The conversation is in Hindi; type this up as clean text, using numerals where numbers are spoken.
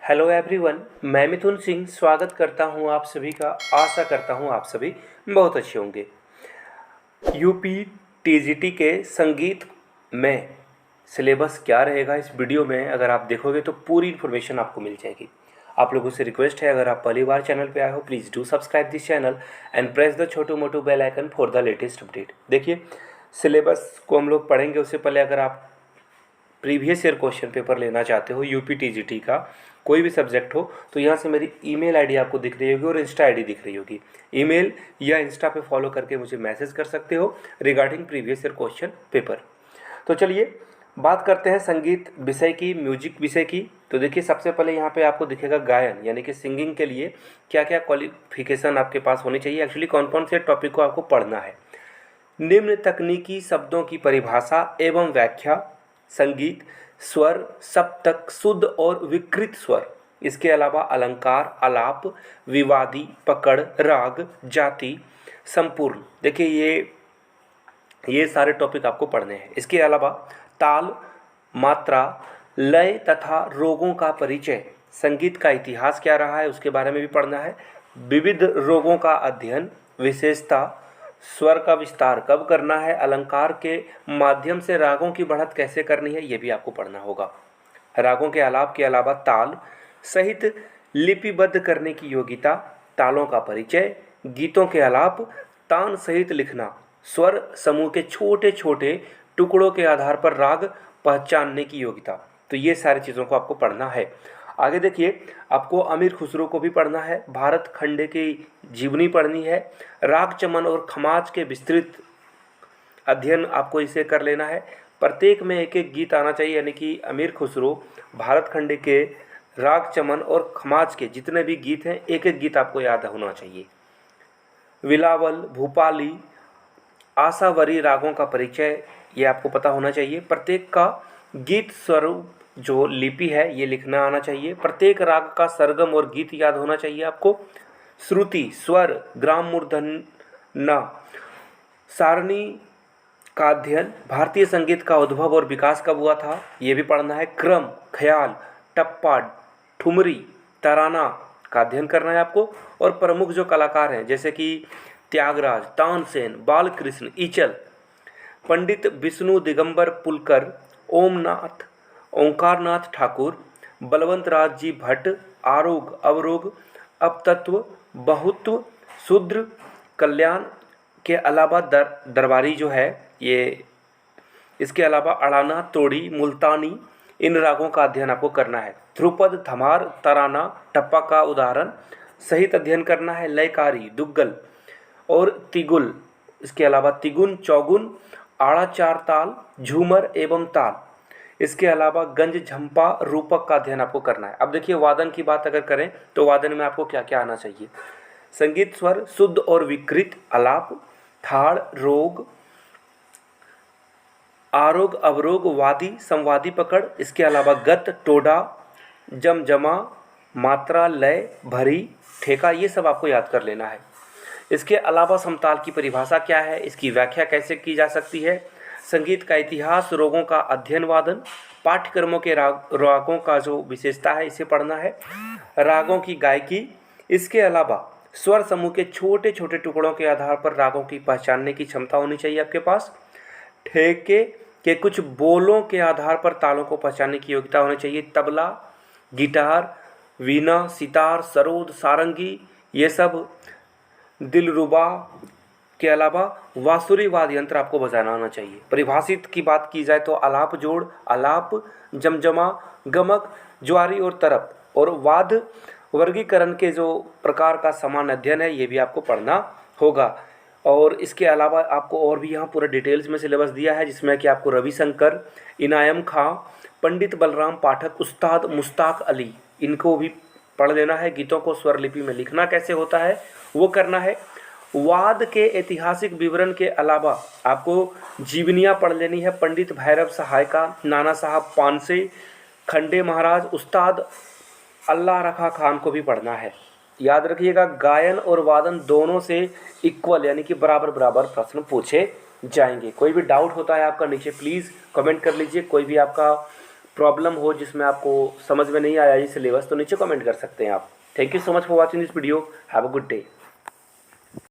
हेलो एवरीवन, मैं मिथुन सिंह स्वागत करता हूं आप सभी का। आशा करता हूं आप सभी बहुत अच्छे होंगे। यूपी टीजीटी के संगीत में सिलेबस क्या रहेगा इस वीडियो में अगर आप देखोगे तो पूरी इन्फॉर्मेशन आपको मिल जाएगी। आप लोगों से रिक्वेस्ट है, अगर आप पहली बार चैनल पे आए हो please do subscribe this channel and press the छोटू मोटू bell icon for the latest update. देखिए, सिलेबस को हम लोग पढ़ेंगे उससे पहले अगर आप प्रीवियस ईयर क्वेश्चन पेपर लेना चाहते हो यूपी टीजीटी का कोई भी सब्जेक्ट हो तो यहाँ से मेरी ईमेल आईडी आपको दिख रही होगी और इंस्टा आईडी दिख रही होगी। ईमेल या इंस्टा पे फॉलो करके मुझे मैसेज कर सकते हो regarding previous year question paper. तो चलिए बात करते हैं संगीत विषय की, म्यूजिक विषय की। तो देखिए, सबसे पहले यहाँ पे आपको दिखेगा गायन यानी कि सिंगिंग के लिए क्या क्या क्वालिफिकेशन आपके पास होनी चाहिए, एक्चुअली कौन कौन से टॉपिक को आपको पढ़ना है। निम्न तकनीकी शब्दों की परिभाषा एवं व्याख्या, संगीत, स्वर, सप्तक, शुद्ध और विकृत स्वर, इसके अलावा अलंकार, आलाप, विवादी, पकड़, राग, जाति, संपूर्ण। देखिए ये सारे टॉपिक आपको पढ़ने हैं। इसके अलावा ताल, मात्रा, लय तथा रोगों का परिचय, संगीत का इतिहास क्या रहा है उसके बारे में भी पढ़ना है। विविध रोगों का अध्ययन, विशेषता, स्वर का विस्तार कब करना है, अलंकार के माध्यम से रागों की बढ़त कैसे करनी है, ये भी आपको पढ़ना होगा। रागों के आलाप के अलावा ताल सहित लिपिबद्ध करने की योग्यता, तालों का परिचय, गीतों के आलाप, तान सहित लिखना, स्वर समूह के छोटे छोटे टुकड़ों के आधार पर राग पहचानने की योग्यता। तो ये सारी चीज़ों को आपको पढ़ना है। आगे देखिए, आपको अमीर खुसरो को भी पढ़ना है, भारत खंडे की जीवनी पढ़नी है, राग चमन और खमाज के विस्तृत अध्ययन आपको इसे कर लेना है। प्रत्येक में एक एक गीत आना चाहिए, यानी कि अमीर खुसरो, भारत खंडे के, राग चमन और खमाज के जितने भी गीत हैं एक एक गीत आपको याद होना चाहिए। विलावल, भूपाली, आसावरी रागों का परिचय ये आपको पता होना चाहिए। प्रत्येक का गीत स्वरूप जो लिपि है ये लिखना आना चाहिए। प्रत्येक राग का सरगम और गीत याद होना चाहिए आपको। श्रुति, स्वर, ग्राम, मूर्धन्य, सारणी का अध्ययन, भारतीय संगीत का उद्भव और विकास कब हुआ था ये भी पढ़ना है। क्रम, ख्याल, टप्पा, ठुमरी, तराना का अध्ययन करना है आपको। और प्रमुख जो कलाकार हैं जैसे कि त्यागराज, तानसेन, बालकृष्ण, ईचल, पंडित विष्णु दिगंबर पुलकर, ओमनाथ, ओंकारनाथ ठाकुर, बलवंत राज जी भट्ट, आरोग, अवरोग, अपतत्व, बहुत्व, शूद्र, कल्याण के अलावा दरबारी जो है ये, इसके अलावा अड़ाना, तोड़ी, मुल्तानी, इन रागों का अध्ययन आपको करना है। ध्रुपद, धमार, तराना, टप्पा का उदाहरण सहित अध्ययन करना है। लयकारी, दुग्गल और तिगुल, इसके अलावा तिगुन, चौगुन, आड़ा, चार ताल, झूमर एवं ताल, इसके अलावा गंज, झंपा, रूपक का अध्ययन आपको करना है। अब देखिए, वादन की बात अगर करें तो वादन में आपको क्या क्या आना चाहिए। संगीत, स्वर, शुद्ध और विकृत, आलाप, थाड़, रोग, आरोग, अवरोग, वादी, संवादी, पकड़, इसके अलावा गत, टोडा, जमजमा, मात्रा, लय, भरी, ठेका, ये सब आपको याद कर लेना है। इसके अलावा समताल की परिभाषा क्या है, इसकी व्याख्या कैसे की जा सकती है, संगीत का इतिहास, रोगों का अध्ययन, वादन, पाठ्यक्रमों के रागों का जो विशेषता है इसे पढ़ना है। रागों की गायकी, इसके अलावा स्वर समूह के छोटे छोटे टुकड़ों के आधार पर रागों की पहचानने की क्षमता होनी चाहिए आपके पास। ठेके के कुछ बोलों के आधार पर तालों को पहचानने की योग्यता होनी चाहिए। तबला, गिटार, वीणा, सितार, सरोद, सारंगी, ये सब, दिलरुबा के अलावा बांसुरी वाद्य यंत्र आपको बजाना आना चाहिए। परिभाषित की बात की जाए तो आलाप जोड़, आलाप, जमजमा, गमक, ज्वारी और तरप, और वाद्य वर्गीकरण के जो प्रकार का समान अध्ययन है ये भी आपको पढ़ना होगा। और इसके अलावा आपको और भी यहाँ पूरा डिटेल्स में सिलेबस दिया है जिसमें कि आपको रविशंकर, इनायम खां, पंडित बलराम पाठक, उस्ताद मुश्ताक अली, इनको भी पढ़ लेना है। गीतों को स्वर लिपि में लिखना कैसे होता है वो करना है। वाद के ऐतिहासिक विवरण के अलावा आपको जीवनियाँ पढ़ लेनी है। पंडित भैरव सहाय का, नाना साहब पानसे, खंडे महाराज, उस्ताद अल्लाह रखा खान को भी पढ़ना है। याद रखिएगा, गायन और वादन दोनों से इक्वल यानी कि बराबर बराबर प्रश्न पूछे जाएंगे। कोई भी डाउट होता है आपका नीचे प्लीज़ कमेंट कर लीजिए। कोई भी आपका प्रॉब्लम हो जिसमें आपको समझ में नहीं आया ये सिलेबस, तो नीचे कमेंट कर सकते हैं आप। Thank you so much for watching this video. Have a good day.